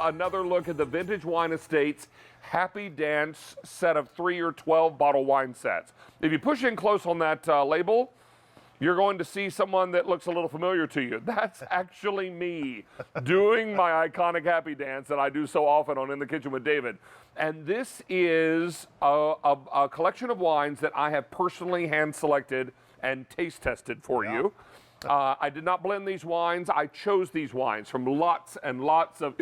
another look at the Vintage Wine Estates Happy Dance set of 3 or 12 bottle wine sets. If you push in close on that label, you're going to see someone that looks a little familiar to you. That's actually me doing my iconic Happy Dance that I do so often on In the Kitchen with David. And this is a collection of wines that I have personally hand-selected and taste tested for you. I did not blend these wines. I chose these wines from lots and lots of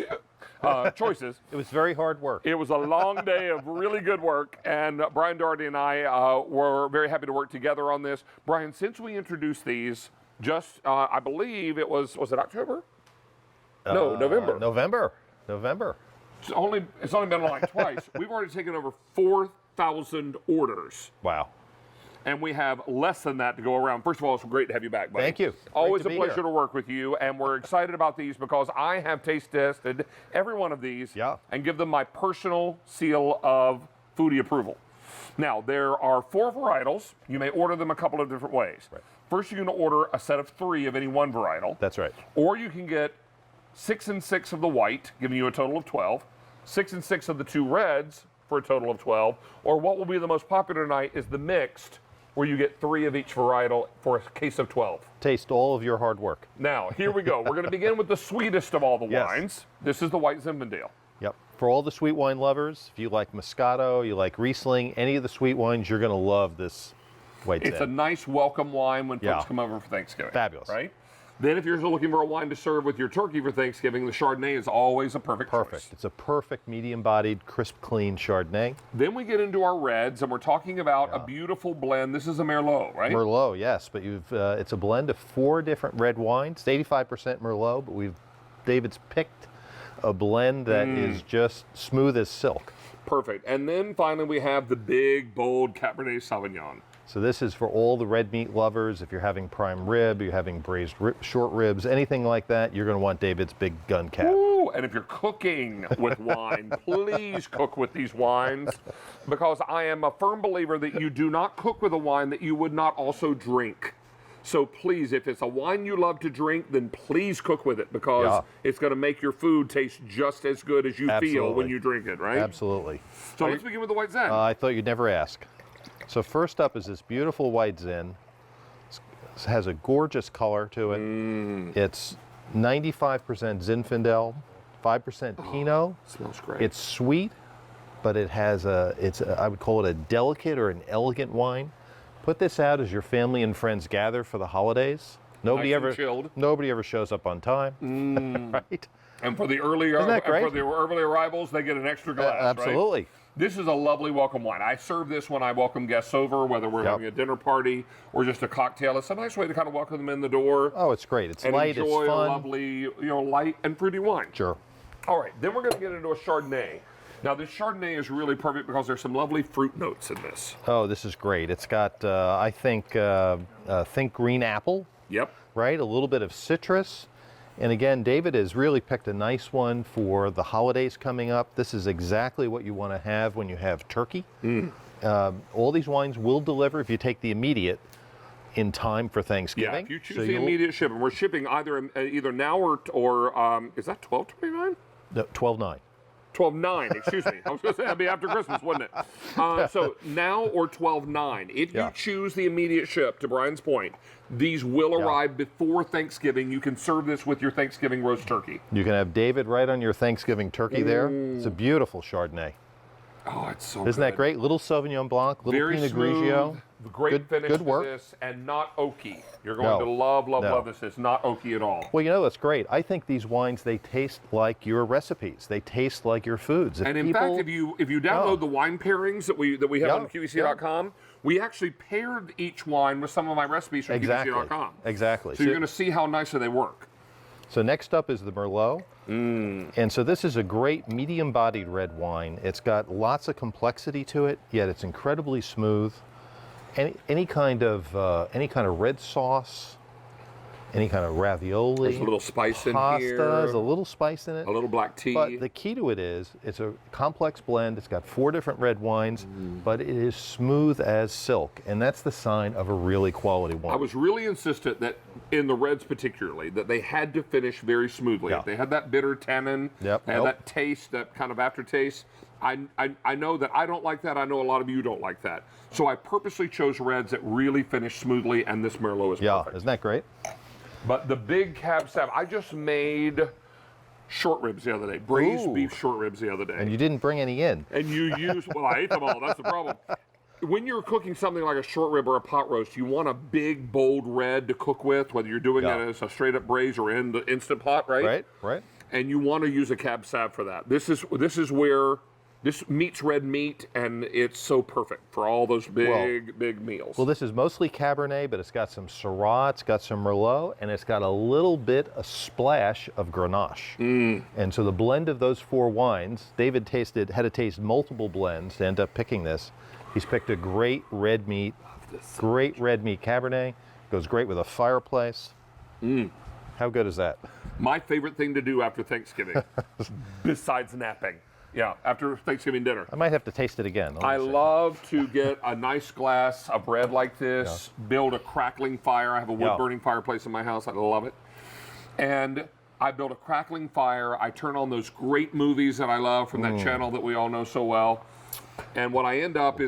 choices. It was very hard work. It was a long day of really good work, and Brian Doherty and I were very happy to work together on this. Brian, since we introduced these, just I believe it was it October? No, November. November. It's only been like twice. We've already taken over 4,000 orders. Wow. And we have less than that to go around. First of all, it's great to have you back, buddy. Thank you. Always a pleasure to work with you, and we're excited about these because I have taste tested every one of these and give them my personal seal of foodie approval. Now, there are 4 varietals. You may order them a couple of different ways. Right. First, you're going to order a set of 3 of any one varietal. That's right. Or you can get 6 and 6 of the white, giving you a total of 12, 6 and 6 of the 2 reds for a total of 12, or what will be the most popular tonight is the mixed, where you get 3 of each varietal for a case of 12. Taste all of your hard work. Now, here we go. We're going to begin with the sweetest of all the wines. This is the White Zinfandel. Yep. For all the sweet wine lovers, if you like Moscato, you like Riesling, any of the sweet wines, you're going to love this White Zin. It's a nice welcome wine when folks come over for Thanksgiving. Fabulous. Right? Then if you're looking for a wine to serve with your turkey for Thanksgiving, the Chardonnay is always a perfect choice. It's a perfect medium-bodied, crisp, clean Chardonnay. Then we get into our reds, and we're talking about a beautiful blend. This is a Merlot, right? Merlot, yes, but it's a blend of 4 different red wines. It's 85% Merlot, but David's picked a blend that is just smooth as silk. Perfect. And then finally we have the big, bold Cabernet Sauvignon. So this is for all the red meat lovers. If you're having prime rib, you're having braised short ribs, anything like that, you're going to want David's Big Gun Cab. Ooh, and if you're cooking with wine, please cook with these wines, because I am a firm believer that you do not cook with a wine that you would not also drink. So please, if it's a wine you love to drink, then please cook with it, because it's going to make your food taste just as good as you feel when you drink it, right? Absolutely. So let's begin with the White Zin. I thought you'd never ask. So first up is this beautiful White Zin. It has a gorgeous color to it. It's 95% Zinfandel, 5% Pinot. Smells great. It's sweet, but it has I would call it a delicate or an elegant wine. Put this out as your family and friends gather for the holidays. Nobody ever shows up on time, right? And for the early arrivals, they get an extra glass. Absolutely. Right? This is a lovely welcome wine. I serve this when I welcome guests over, whether we're having a dinner party or just a cocktail. It's a nice way to kind of welcome them in the door. Oh, it's great. It's and light, enjoy it's fun. A lovely, light and fruity wine. Sure. All right, then we're going to get into a Chardonnay. Now, this Chardonnay is really perfect because there's some lovely fruit notes in this. Oh, this is great. It's got, I think green apple. Yep. Right, a little bit of citrus. And again, David has really picked a nice one for the holidays coming up. This is exactly what you want to have when you have turkey. All these wines will deliver if you take the immediate in time for Thanksgiving. Yeah, if you choose the immediate shipping. We're shipping either now or is that $12.29? No, $12.9. $12.9, excuse me. I was going to say that'd be after Christmas, wouldn't it? So now or $12.9. If you choose the immediate ship, to Brian's point, these will arrive before Thanksgiving. You can serve this with your Thanksgiving roast turkey. You can have David right on your Thanksgiving turkey there. It's a beautiful Chardonnay. Oh, it's so Isn't that great? Little Sauvignon Blanc, little Very Pinot smooth, Grigio. Great finish good to work. this, and not oaky. You're going to love this. It's not oaky at all. Well, that's great. I think these wines, they taste like your recipes. They taste like your foods. And in fact, if you download the wine pairings that we have on QVC.com, we actually paired each wine with some of my recipes from QVC.com. Exactly. So you're going to see how nicely they work. So next up is the Merlot. And so this is a great medium-bodied red wine. It's got lots of complexity to it, yet it's incredibly smooth. Any kind of red sauce any kind of ravioli. There's a little spice pasta, in here. There's a little spice in it. A little black tea. But the key to it is, it's a complex blend. It's got 4 different red wines, but it is smooth as silk, and that's the sign of a really quality wine. I was really insistent that in the reds particularly, that they had to finish very smoothly. Yeah. If they had that bitter tannin, Yep. they had that taste, that kind of aftertaste. I know that I don't like that. I know a lot of you don't like that. So I purposely chose reds that really finish smoothly, and this Merlot is perfect. Isn't that great? But the big Cab Sav, I just made short ribs the other day, braised beef short ribs the other day. And you didn't bring any in. And you use, well, I ate them all, that's the problem. When you're cooking something like a short rib or a pot roast, you want a big, bold red to cook with, whether you're doing it as a straight up braise or in the Instant Pot, right? Right. And you want to use a Cab Sav for that. This is where this meets red meat, and it's so perfect for all those big meals. Well, this is mostly Cabernet, but it's got some Syrah, it's got some Merlot, and it's got a splash of Grenache. And so the blend of those 4 wines, David had to taste multiple blends to end up picking this. He's picked a great red meat Cabernet. Goes great with a fireplace. How good is that? My favorite thing to do after Thanksgiving, besides napping. Yeah, after Thanksgiving dinner. I might have to taste it again. I love to get a nice glass of bread like this, build a crackling fire. I have a wood-burning fireplace in my house. I love it. And I build a crackling fire. I turn on those great movies that I love from that channel that we all know so well. And what I end up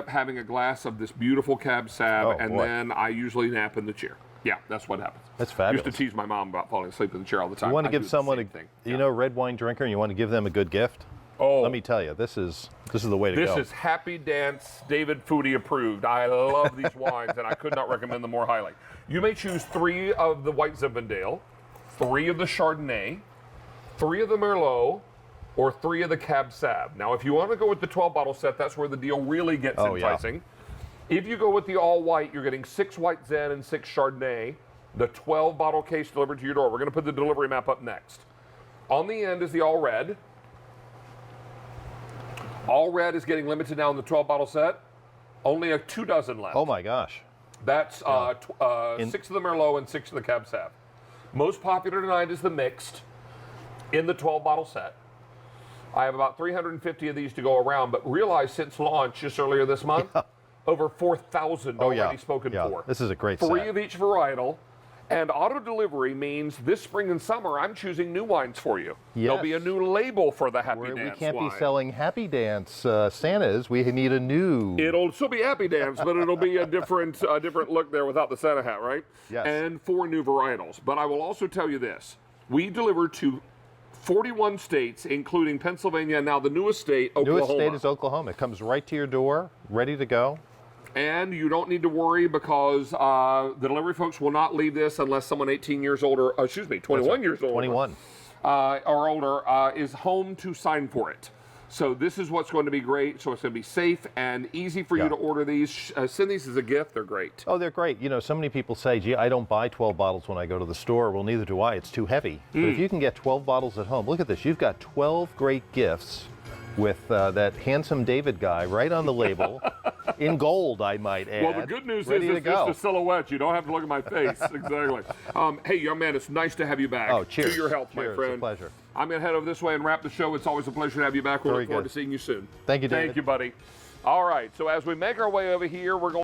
having a glass of this beautiful Cab Sav, then I usually nap in the chair. Yeah, that's what happens. That's fabulous. I used to tease my mom about falling asleep in the chair all the time. You want to give someone a red wine drinker, and you want to give them a good gift? Oh, let me tell you, this is the way to go. This is Happy Dance, David Foodie approved. I love these wines, and I could not recommend them more highly. You may choose 3 of the White Zinfandel, 3 of the Chardonnay, 3 of the Merlot, or 3 of the Cab Sav. Now, if you want to go with the 12-bottle set, that's where the deal really gets enticing. If you go with the all-white, you're getting 6 White Zen and 6 Chardonnay, the 12-bottle case delivered to your door. We're going to put the delivery map up next. On the end is the all-red. All red is getting limited now in the 12-bottle set. Only 2 dozen left. Oh my gosh. That's 6 of the Merlot and 6 of the Cab Sav. Most popular tonight is the mixed in the 12-bottle set. I have about 350 of these to go around, but realize since launch just earlier this month, over 4,000 already spoken for. This is a great 3 set. of each varietal. And auto delivery means this spring and summer, I'm choosing new wines for you. Yes. There'll be a new label for the Happy Dance We can't wine. be selling Happy Dance Santas. We need a new. It'll still be Happy Dance, but it'll be a different look there without the Santa hat, right? Yes. And 4 new varietals. But I will also tell you this. We deliver to 41 states, including Pennsylvania, and now the newest state, Oklahoma. Newest state is Oklahoma. It comes right to your door, ready to go. And you don't need to worry because the delivery folks will not leave this unless someone 18 years older, 21 years older. 21. Or older is home to sign for it. So this is what's going to be great. So it's going to be safe and easy for you to order these. Send these as a gift. They're great. Oh, they're great. You know, so many people say, gee, I don't buy 12 bottles when I go to the store. Well, neither do I. It's too heavy. But if you can get 12 bottles at home, look at this. You've got 12 great gifts with that handsome David guy right on the label. In gold, I might add. Well, the good news is it's just a silhouette. You don't have to look at my face. Exactly. Hey, young man, it's nice to have you back. Oh, cheers. To your health, cheers. my friend. It's a pleasure. I'm going to head over this way and wrap the show. It's always a pleasure to have you back. We look forward to seeing you soon. Thank you, David. Thank you, buddy. All right, so as we make our way over here, we're going